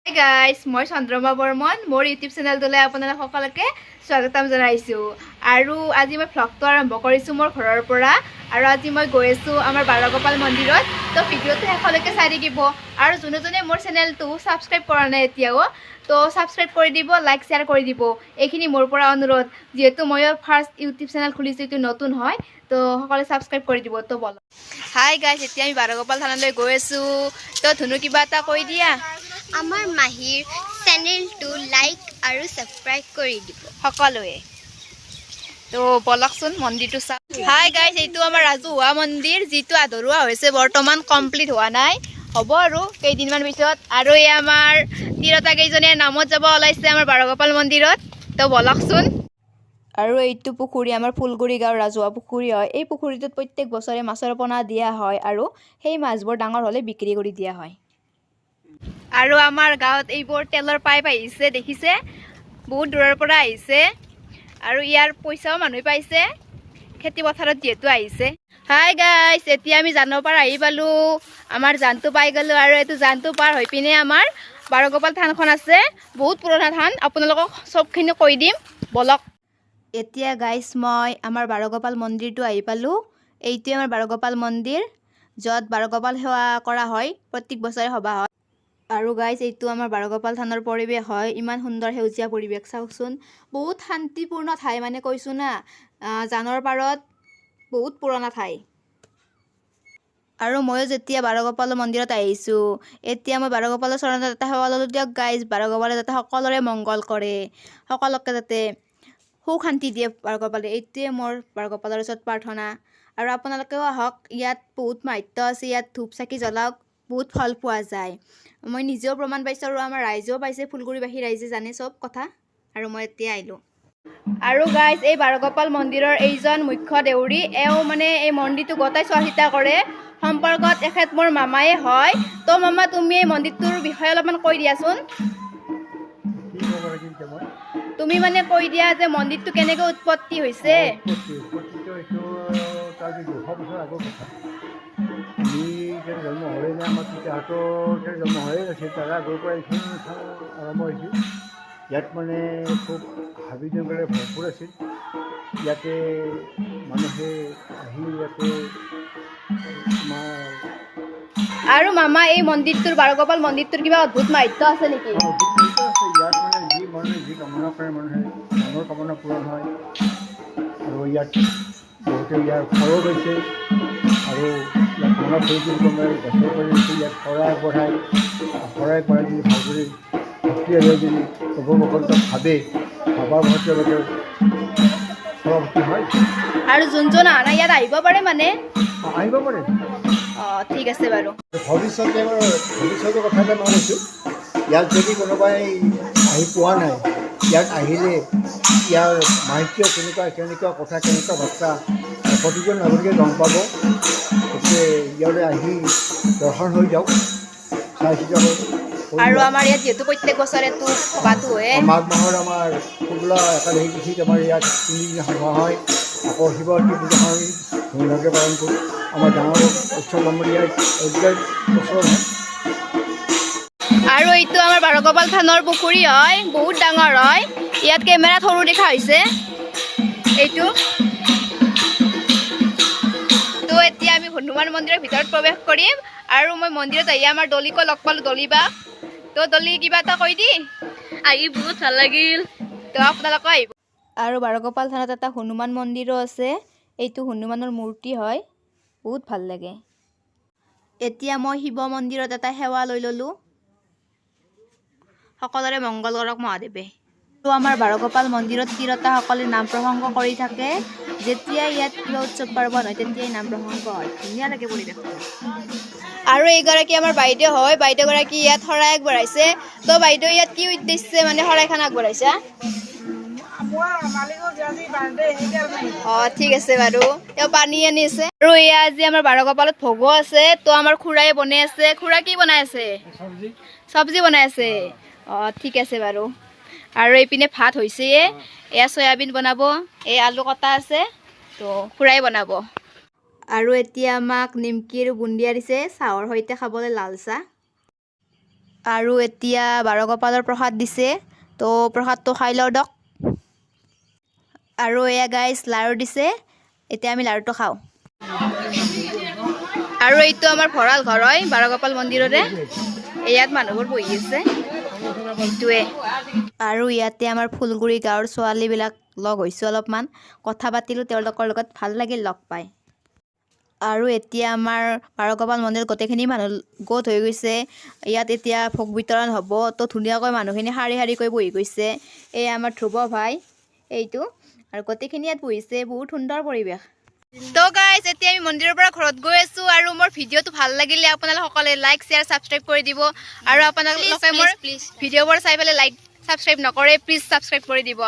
Hi guys, মই চন্দ্ৰমা বৰ্মন মোৰ YouTube চেনেলটোলৈ আপোনালোক সকলোকে স্বাগতম জনাইছো আৰু আজি মই ভ্লগটো আৰম্ভ কৰিছো মোৰ ঘৰৰ পৰা আৰু আজি মই গৈ আছো আমাৰ বাৰগোপাল মন্দিৰত তো ভিডিঅ'টো শেষলৈকে চাই থাকিব আৰু যোনে মোৰ চেনেলটো সাবস্ক্ৰাইব কৰা নাই এতিয়াও তো সাবস্ক্ৰাইব কৰি দিব লাইক শেয়াৰ কৰি দিব এইখিনি মোৰ পৰা অনুৰোধ যেহেতু মই ফাৰ্ষ্ট ইউটিউব চেনেল খুলিছো এইটো নতুন হয় তো সকলে সাবস্ক্ৰাইব কৰি দিব তো বল হাই গাইস এতিয়া আমি বাৰগোপাল থানলৈ গৈ আছো তো ধুনু কিবা এটা কৈ দিয়া আমাৰ মাহিৰ চেনেলটো লাইক আৰু সাবস্ক্ৰাইব কৰি দিব সকলোৱে তো বলকচোন মন্দিৰটো চাও হাই গাইস এইটো আমাৰ ৰাজহুৱা মন্দিৰ যিটো আধৰুৱা হৈছে বৰ্তমান কমপ্লিট হোৱা নাই হ'ব আৰু কেইদিনমান পিছত আৰু এই আমাৰ তিৰোতা কেইজনে নামত যাব ওলাইছে আমাৰ বাৰগোপাল মন্দিৰত তো বলকচোন আৰু এইটো পুখুৰী আমাৰ ফুলগুৰি গাঁৱৰ ৰাজহুৱা পুখুৰী হয় এই পুখুৰীটোত প্ৰত্যেক বছৰে মাছৰ পোনা দিয়া হয় আৰু সেই মাছবোৰ ডাঙৰ হ'লে বিক্ৰী কৰি দিয়া হয় আৰু আমাৰ গাঁৱত এইবোৰ তেলৰ পাইপ আহিছে দেখিছে বহুত দূৰৰ পৰা আহিছে আৰু ইয়াৰ পইচাও মানুহে পাইছে খেতি পথাৰত যেহেতু আহিছে হাই গাইস এতিয়া আমি জানৰ পাৰ আহি পালো আমাৰ জানটো পাই গলো আৰু এইটো জানটো পাৰ হৈ পিনে আমাৰ বাৰগোপাল থানখন আছে বহুত পুৰণা থান আপোনালোকক সবখিনি কৈ দিম বলক এতিয়া গাইস মই আমাৰ বাৰগোপাল মন্দিৰটো আহি পালো এইটোৱে আমাৰ বাৰগোপাল মন্দিৰ য'ত বাৰগোপাল সেৱা কৰা হয় প্ৰত্যেক বছৰে সভা হয় আৰু গাইস এইটো আমাৰ বাৰগোপাল থানৰ পৰিৱেশ হয় ইমান সুন্দৰ সেউজীয়া পৰিৱেশ চাওকচোন বহুত শান্তিপূৰ্ণ ঠাই মানে কৈছো না জানৰ পাৰত বহুত পুৰণা ঠাই আৰু ময়ো যেতিয়া বাৰগোপাল মন্দিৰত আহিছো এতিয়া মই বাৰগোপালৰ চৰণত এটা সেৱা ল'লো দিয়ক গাইস বাৰগোপালে যাতে সকলোৰে মংগল কৰে সকলোকে যাতে সুখ শান্তি দিয়ে বাৰগোপালে এইটোৱে মোৰ বাৰগোপালৰ ওচৰত প্ৰাৰ্থনা আৰু আপোনালোকেও আহক ইয়াত বহুত মাহাত্য আছে ইয়াত ধূপ চাকি জ্বলাওক বহুত ফল পোৱা যায় মই নিজেও প্ৰমাণ পাইছোঁ আৰু আমাৰ ৰাইজেও পাইছে ফুলগুৰিবাসী ৰাইজে জানে চব কথা আৰু মই এতিয়া আহিলোঁ আৰু গাইস এই বাৰগোপাল মন্দিৰৰ এইজন মুখ্য দেউৰী এওঁ মানে এই মন্দিৰটো গোটাই চোৱা চিতা কৰে সম্পৰ্কত এখেত মোৰ মামায়ে হয় তো মামা তুমি এই মন্দিৰটোৰ বিষয়ে অলপমান কৈ দিয়াচোন তুমি মানে কৈ দিয়া যে মন্দিৰটো কেনেকৈ উৎপত্তি হৈছে জন্ম হয়ে নে আমাৰ পিতাহঁতৰ জন্ম হয়ে আছে তাৰ আগৰ পৰা এইখন আৰম্ভ হৈছিল ইয়াত মানে খুব হাবি জংঘলেৰে ভৰপূৰ আছিল ইয়াতে মানুহে আহি ইয়াতে আমাৰ আৰু মামা এই মন্দিৰটোৰ বাৰগোপাল মন্দিৰটোৰ কিবা অদ্ভুত মাহাত্য আছে নেকি আছে ইয়াত মানে মানুহে যি কামনা কৰে মানুহে মনৰ কামনা পূৰণ হয় আৰু ইয়াত বহুতে ইয়াৰ ফলো গৈছে আৰু ইয়াত মনৰ ফুলটো গছৰ কৰি ইয়াত শৰাই বঢ়াই যদি ভালদৰে ভক্তিৰে যদি প্ৰভু ভগৱন্তক ভাবে ভাবাৰ ভক্তিৰ সভাপতি হয় আৰু যোনজন অহা নাই ইয়াত আহিব পাৰে মানে আহিব পাৰে ঠিক আছে বাৰু ভৱিষ্যতৰ কথা এটা মই কৈছোঁ ইয়াত যদি কোনোবাই আহি পোৱা নাই ইয়াত আহিলে ইয়াৰ মাহিত্য কেনেকুৱা কথা কেনেকুৱা বাৰ্তা প্ৰতিজন নাগৰিকে গম পাব গতিকে ইয়ালৈ আহি দৰ্শন হৈ যাওক চাই চিতি আৰু আমাৰ ইয়াত যিহেতু প্ৰত্যেক বছৰে সভাটো হয় মাঘ মাহৰ আমাৰ শুক্লা একাদশী তিথিত আমাৰ ইয়াত তিনিদিনীয়া সভা হয় আকৌ শিৱৰাত্ৰি পূজাখন ধুমধামকৈ পালন কৰোঁ আমাৰ ডাঙৰ উৎসৱ আমাৰ ইয়াত এক বছৰ হয় আৰু এইটো আমাৰ বাৰগোপাল থানৰ পুখুৰী হয় বহুত ডাঙৰ হয় ইয়াত কেমেৰাত সৰু দেখা হৈছে এইটো তো এতিয়া আমি হনুমান মন্দিৰৰ ভিতৰত প্ৰৱেশ কৰিম আৰু মই মন্দিৰত আহি আমাৰ দলিকো লগ পালোঁ দলিবা তো দলি কিবা এটা কৈ দি আহি বহুত ভাল লাগিল তো আপোনালোকে আহিব আৰু বাৰগোপাল থানত এটা হনুমান মন্দিৰো আছে এইটো হনুমানৰ মূৰ্তি হয় বহুত ভাল লাগে এতিয়া মই শিৱ মন্দিৰত এটা সেৱা লৈ ল'লোঁ সকলোৰে মংগল কৰক মহাদেৱে আৰু আমাৰ বাৰগোপাল মন্দিৰত তিৰোতাসকলে নাম প্ৰসংগ কৰি থাকে যেতিয়া ইয়াত কিবা উৎসৱ পাৰ্বণ হয় তেতিয়াই নাম প্ৰসংগ হয় ধুনীয়া লাগে পৰিৱেশটো আৰু এইগৰাকী আমাৰ বাইদেউ হয় বাইদেউগৰাকী ইয়াত শৰাই আগবঢ়াইছে তো বাইদেউ ইয়াত কি উদ্দেশ্যে মানে শৰাইখন আগবঢ়াইছা ঠিক আছে বাৰু তেওঁ পানী আনিছে আৰু এয়া আজি আমাৰ বাৰগোপালত ভোগো আছে তো আমাৰ খুৰাই বনাই আছে খুৰা কি বনাই আছে চব্জি বনাই আছে ঠিক আছে বাৰু আৰু এইপিনে ভাত হৈছে এয়া চয়াবিন বনাব এই আলু কটা আছে তো খুৰাই বনাব আৰু এতিয়া আমাক নিমকি আৰু বুন্দিয়া দিছে চাহৰ সৈতে খাবলৈ লাল চাহ আৰু এতিয়া বাৰগোপালৰ প্ৰসাদ দিছে, তো প্ৰসাদটো খাই লওঁ দক। আৰু এয়া গাইজ লাড়ু দিছে, এতিয়া আমি লাড়ুটো খাওঁ। আৰু এইটো আমাৰ ভঁৰাল ঘৰ হয় বাৰগোপাল মন্দিৰৰে, ইয়াত মানুহবোৰ বহি আছে এইটোৱে। আৰু ইয়াতে আমাৰ ফুলগুৰি গাঁৱৰ ছোৱালীবিলাক লগ হৈছোঁ, অলপমান কথা পাতিলোঁ তেওঁলোকৰ লগত, ভাল লাগিল লগ পাই। আৰু এতিয়া আমাৰ বাৰগোপাল মন্দিৰত গোটেইখিনি মানুহ গোট হৈ গৈছে, ইয়াত এতিয়া ভোগ বিতৰণ হ'ব। তো ধুনীয়াকৈ মানুহখিনি শাৰী শাৰীকৈ বহি গৈছে। এই আমাৰ ধ্ৰুৱ ভাই এইটো, আৰু গোটেইখিনি ইয়াত বহিছে, বহুত সুন্দৰ পৰিৱেশ। তো গাইজ এতিয়া আমি মন্দিৰৰ পৰা ঘৰত গৈ আছোঁ, আৰু মোৰ ভিডিঅ'টো ভাল লাগিলে আপোনালোকে সকলোৱে লাইক শ্বেয়াৰ ছাবস্ক্ৰাইব কৰি দিব। আৰু আপোনালোকে মোৰ ভিডিঅ'বোৰ চাই পেলাই লাইক ছাবস্ক্ৰাইব নকৰে, প্লিজ ছাবস্ক্ৰাইব কৰি দিব।